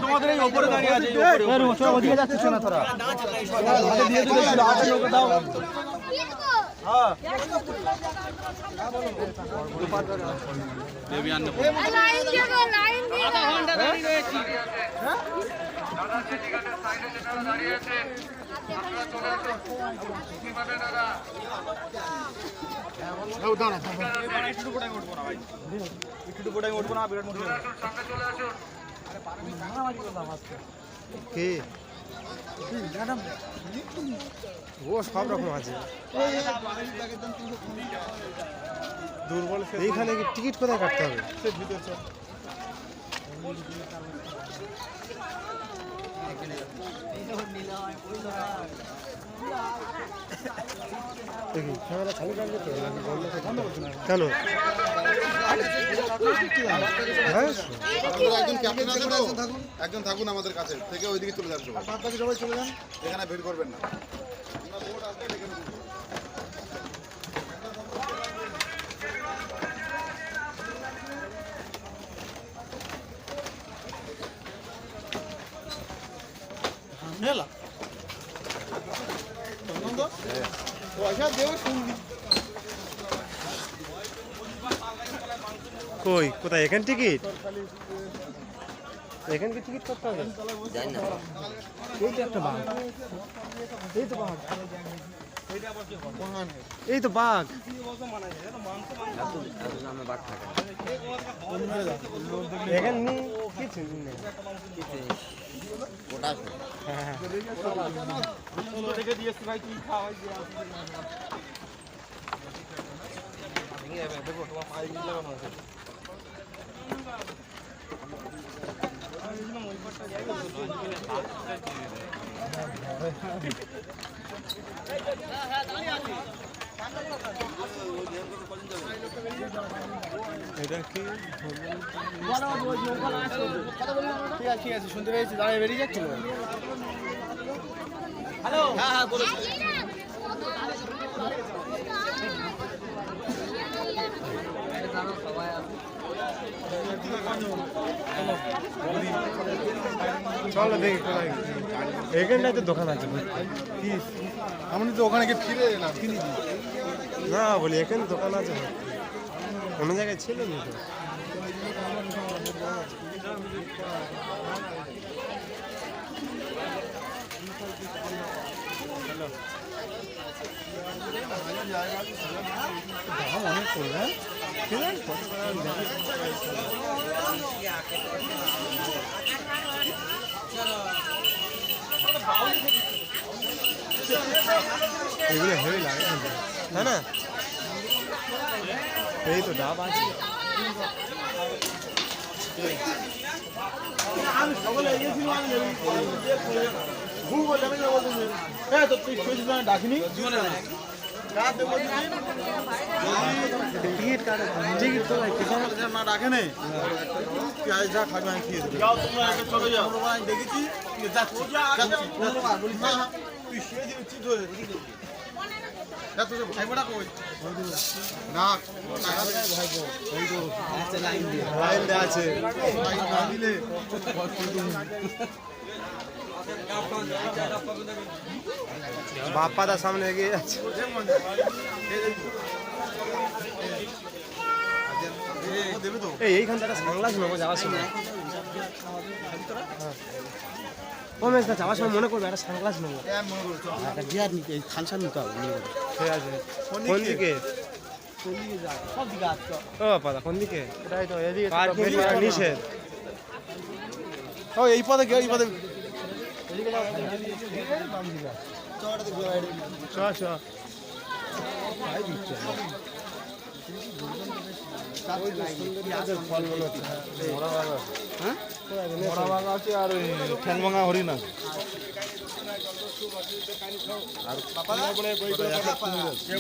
তোমাদের এই উপরে দাঁড়িয়ে আছে ওদিকে যাচ্ছিস না তোরা হাতে দিয়ে দিয়েছিল হাতে নৌকা দাও হ্যাঁ দেবী আনন্দ লাইন দিয়ে আধা ঘন্টা দাঁড়িয়ে রয়েছি হ্যাঁ দাদা সেদিকে সাইডে যেটা দাঁড়িয়ে আছে আপনারা চলে আসুন কিভাবে দাদা দাঁড়া একটু পড়ে উঠবো না ভাই একটু পড়ে উঠবো না বিরাট মোটর সামনে চলে আসুন আরে পারবি না মারামারি করলাম আজকে কে ম্যাডাম ও সব রকম আছে দুর্বল এইখানে কি টিকিট কোথায় কাটতে হবে সে ভিতর চল ক্যামেরা চালু রাখবে তো কেন একজন থাকুন আমাদের কাছে থেকে ওইদিকে চলে যান সবাই চলে যান এখানে ভিড় করবেন না কই কোথায় এখান টিকিট এখান কি টিকিট করতে হবে জানি না এই তো একটা বাঘ এই তো বাঘ এই তো বাঘ এখানে কিছু নেই ওটা হ্যাঁ দেখে দিয়েছি ভাই কি খাওয়াই দেখো তোমার পায়ে লাগানো আছে এটা কি ঠিক আছে শুনতে পেয়েছি দাঁড়িয়ে বেরিয়ে যাচ্ছিল হ্যালো হ্যাঁ হ্যাঁ বলো চলো দেখি এখানটায় তো দোকান আছে আমি তো ওখানে গিয়ে ফিরে এলাম কিনি না বলি এখানে দোকান আছে অন্য জায়গায় ছিল না তো দাম অনেক পড়বে এগুলো হেভি লাগে না না এই তো ডাব আছে আমি সকলে এগিয়েছিলাম ডাকিনি জীবনে টিকিট কাটে টিকিট তো না ডাকে নেই যা খাবে আমি খেয়ে দেবো চলে যাও দেখেছি যাচ্ছি তুই শুয়ে দিবি চিট হয়ে আছে বাপ্পাদার সামনে এগিয়ে যাচ্ছে এইখান থেকে সাংলাস নেবো যাওয়ার সময় ও মেস যাওয়ার সময় মনে করবে একটা সানগ্লাস নেবো গিয়ার নিতে খানসান নিতে হবে ঠিক আছে কোন দিকে ও পাদা কোন দিকে নিষেধ ও এই পদে এই পদে আছে আর ঠ্যাংভাঙা হরিণ আছে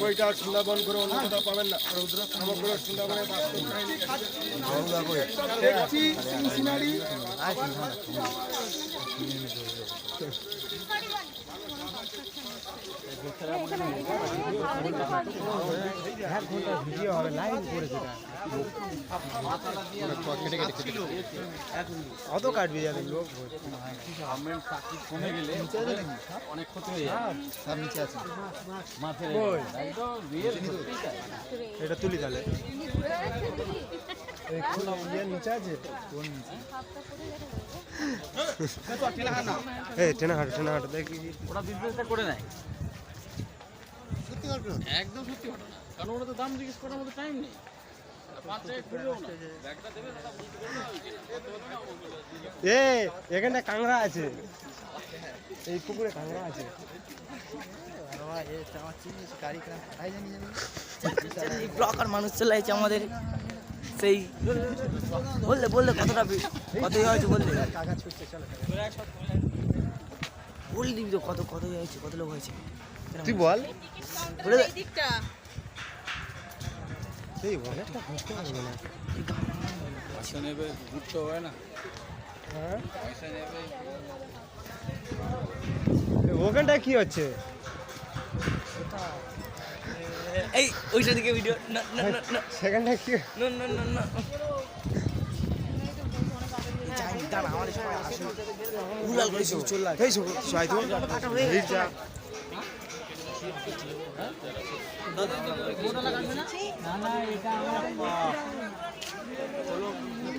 বইটা সুন্দরবন করে অন্য কোথাও পাবেন না সমগ্র সুন্দরবনে ভিডিও হবে লাইভ করেছে অত কাটবি যাবে লোক কমে গেলে অনেক ক্ষতি হয়ে যায়। সব নিচে আছে মাঠে এটা তুলি তাহলে নিচে আছে টেনা হাঁটো দেখি ওরা বিজনেসটা করে নেয়। সত্যি গল্প একদম সত্যি ঘটনা, কারণ ওরা তো দাম জিজ্ঞেস করার মতো টাইম নেই। 5 টাকা খুললেও না ব্যাগটা দেবে, ওরা বলতে পারবে এখানটা কাঁকড়া আছে, এই পুকুরে কাঁকড়া আছে। ব্লগার মানুষ চলে আসছে আমাদের, সেই বললে বললে কতটা কত হয়েছে বললে বলে দিবি তো কত কত হয়েছে, কত লোক হয়েছে তুই বল বলে দে। সেই বল একটা ঘুরতে পারবে না। পয়সা নেবে, ঘুরতে হয় না, হ্যাঁ পয়সা নেবে। ওখানটা কি হচ্ছে? এই ওইটা দিকে ভিডিও না না না না সেখানটা কি? না না না না দাঁড়া আমাদের সময় আসে উলাল করে চল লাগে এই সাইতো ভিড় যা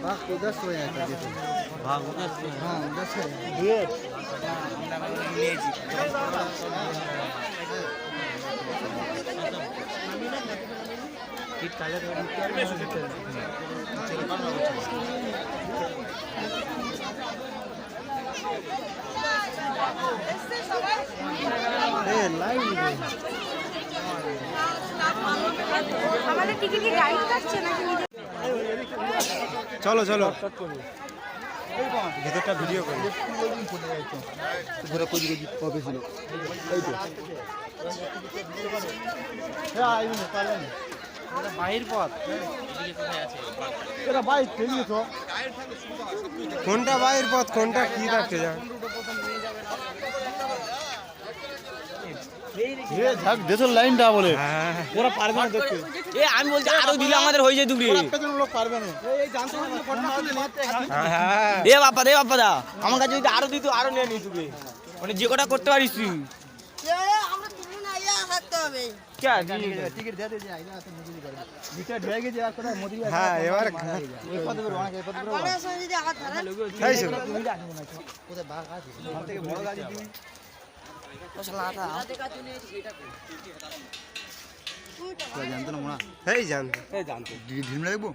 भाग उधर से है भाग उधर से हाँ उधर से ये किट काले तो लाइव আমাদের টিকিট কি গাইড কাটছে নাকি নিজে? চলো চলো ভেতরটা ভিডিও করি। ঘুরে কোজি কোজি কবে ছিল এই তো বাহির পথ এটা বাইর থেকে তো কোনটা বাহির পথ কোনটা কি রাখতে যা দেশের লাইনটা বলে হ্যাঁ ওরা পারবে না দেখতে এ আমি বলছি আরো দিলে আমাদের হয়ে যায় দুবি লোক পারবে না হ্যাঁ দে বাপ্পা দা আমার কাছে যদি আরো দিত আরো নিয়ে নিত তুই, মানে যে কটা করতে পারিস তুই আমরা তুমি না ইয়া থাকতে হবে। টিকিট দিয়ে দে আইনা আছে মুজি করে নিচে ঢেকে গেছে আর কোথায় মোদি হ্যাঁ এবার ওই পথে বের অনেক পথে বের পরে সঙ্গে যদি হাত ধরে এই শোনো কোথায় বাঘ আছে সব থেকে বড় গাড়ি দিবি জানতো না মোনা এই জানতো ঢিল মেরে দেখবো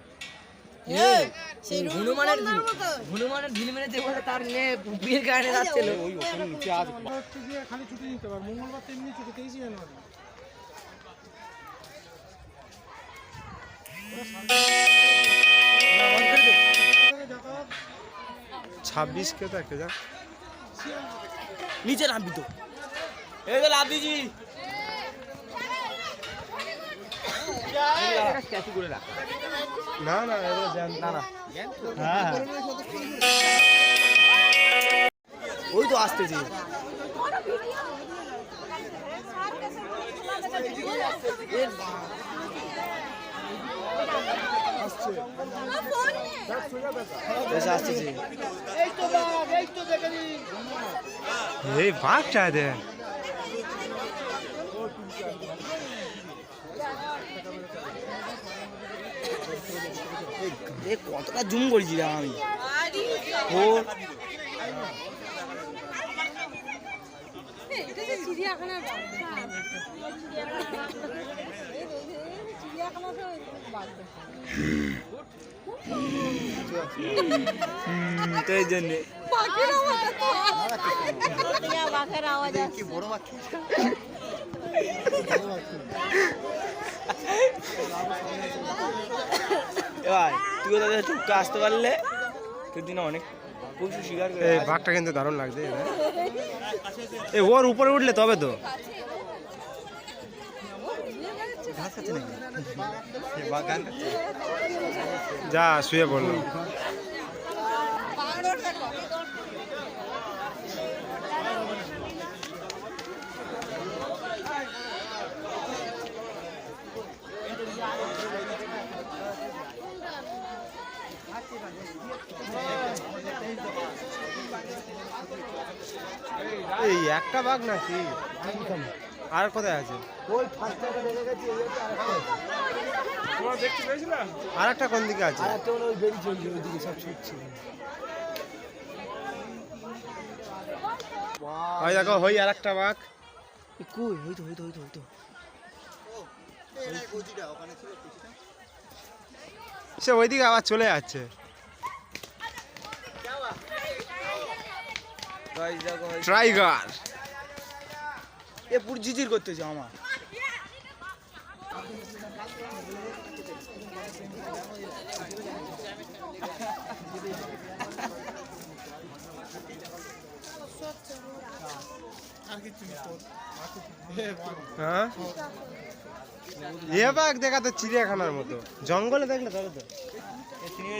সেই হনুমানের ঢিল মেরে যে বলে তার মেয়ে বিয়ের গানে যাচ্ছিল খালি ছুটি নিতে পার মঙ্গলবার তেমনি ছুটি 23 জানুয়ারি ছাব্বিশ কে তো একটা যা নিচে নামবি তো এই তো লাভ দিজি না না এবার জান না না হ্যাঁ ওই তো আসতেছি আসতেছি এই ভাগ চা দে কতটা জুম করেছি আমি ও চিড়িয়াখানা তো এই জন্যে বাঘের আওয়াজ কি বড় বাচ্চা এবার তুই তাদের টুকটা আসতে পারলে তুই না অনেক পশু শিকার করে এই বাঘটা কিন্তু দারুণ লাগছে এ ওর উপরে উঠলে তবে তো ঘাস খাচ্ছে নাকি যা শুয়ে পড়লো এই একটা বাঘ নাকি আর কোথায় আছে? ওই ফার্স্টটা দেখে গেছি, এই হচ্ছে আরেকটা আছে। তোমরা দেখতে পেয়েছিলে? আর একটা কোন দিকে আছে? আরেকটা মানে ওই বেরিয়ে চলছে ওইদিকে সব ছুটছে। ওই দেখো ওই আর একটা বাঘ। কই হইতো সে ওইদিকে আবার চলে যাচ্ছে। টাইগার এ পুরো জিজির করতেছে আমার। হ্যাঁ এ বাঘ দেখা তো চিড়িয়াখানার মতো, জঙ্গলে দেখলে তবে তো।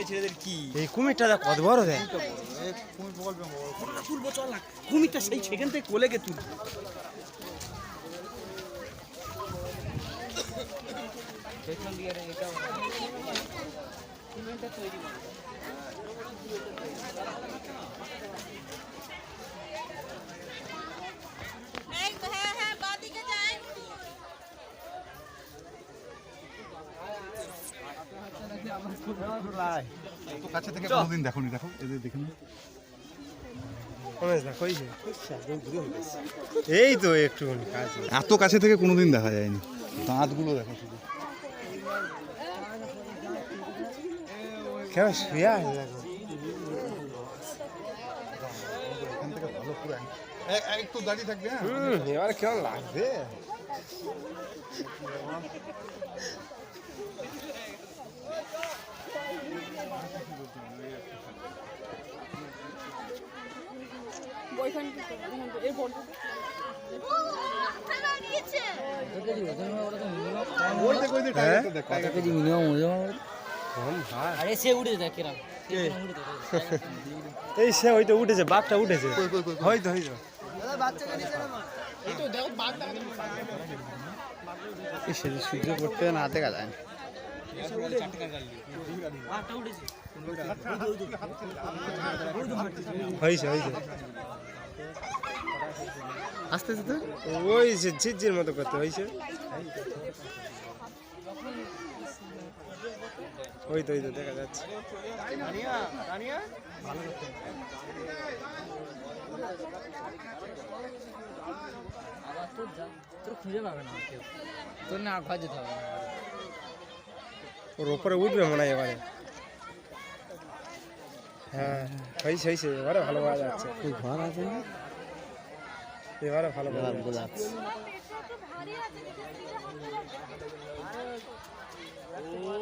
ছেলেদের কি এই কুমিরটা দেখ কত বড় দেখ। তুলবো, চল না কুমিরটা সেই সেখান থেকে কোলে গে তুলবো। এত কাছে থেকে কোনোদিন দেখোনি, দেখো এদের দেখে নি। এই তো একটুখানি কাজ। এত কাছে থেকে কোনোদিন দেখা যায়নি, দাঁতগুলো দেখো শুধু। কেমন শুয়ে আছে দেখো। এখান থেকে ভালো পুরো একটু দাঁড়িয়ে থাকবে। হ্যাঁ এবার কেমন লাগবে। ওই দেখো, ওই দেখো, টাইগারটা দেখো। আরে সে উঠে দেখ কিরম এই সে ওইটা উঠেছে, বাঘটা উঠেছে। হয়তো হয়তো সূর্য পড়তে না দেখা যায় না। হয়েছে হয়েছে। আস্তে আস্তে ওই যে ঝিরঝির মতো করতে হয়েছে। ওই তো দেখা যাচ্ছে। তোর খুঁজে পাবে না কেউ, তোর না ঘর যেতে হবে। ওর ওপরে উঠবে মনে হয় এবারে। হ্যাঁ হয়েছে হয়েছে, এবারে ভালো পাওয়া যাচ্ছে। ঘর আছে না এবারে ভালো পাওয়া যাচ্ছে।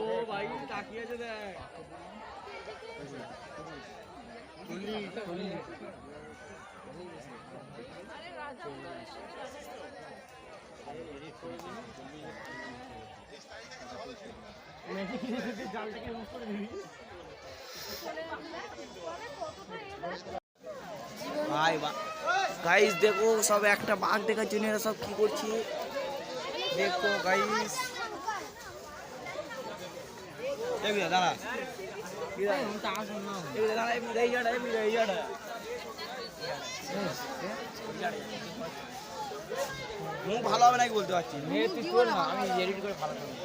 ও ভাই তাকিয়ে আছে দেখ। ভাই গাইস দেখো সব একটা বাঘ দেখার জন্য এরা সব কি করছে দেখো গাইস। দাঁড়া মুখ ভালো হবে নাকি বলতে পারছি। তুই কর না, আমি এডিট করে ভালো করবো।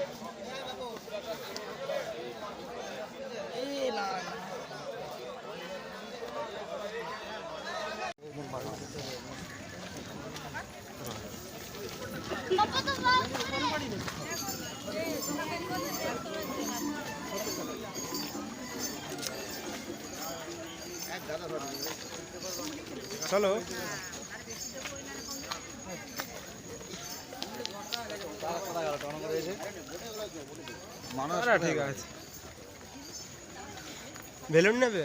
চলো ঠিক আছে। বেলুন নেবে?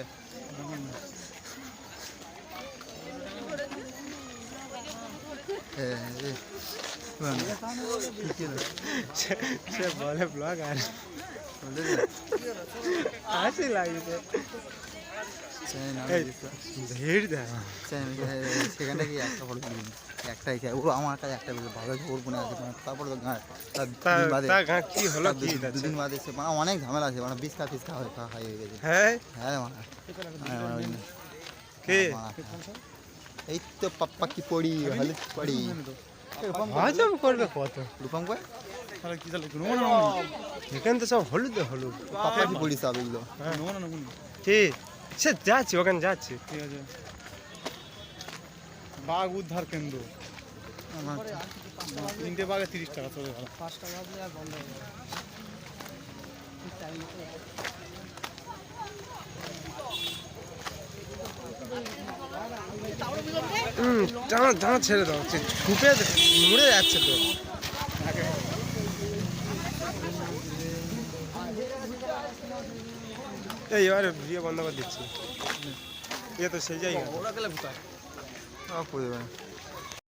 সে বলে ব্লগ আর হাসি লাগছে। ভিড় দেখ সেখানটা কি একটা ফটো একটাই ও আমার কাছে একটা ভালো ওর বোনে আছে, তারপরে তো কি হলো কি দুদিন বাদে সে মানে অনেক ঝামেলা আছে, মানে বিস্কা ফিস্কা হাই হয়ে গেছে। হ্যাঁ হ্যাঁ মানে কে এই তো পাপ্পা কি পড়ি হলুদ পড়ি হজম করবে কত রূপম কয় তাহলে কি তাহলে এখানে তো সব হলুদ হলুদ পাপ্পা কি পড়ি সব এগুলো ঠিক সে যাচ্ছি ওখানে যাচ্ছি ঠিক আছে বাঘ উদ্ধার কেন্দ্র 3টে বাঘে 30 টাকা চলে গেল 5 টাকা দিয়ে আর বন্ধ হয়ে গেল জামা ছেড়ে দাও ঢুকে মুড়ে যাচ্ছে তো এই এবারে বিয়ে বন্ধ করে দিচ্ছি এ তো সেই জায়গা পড়ে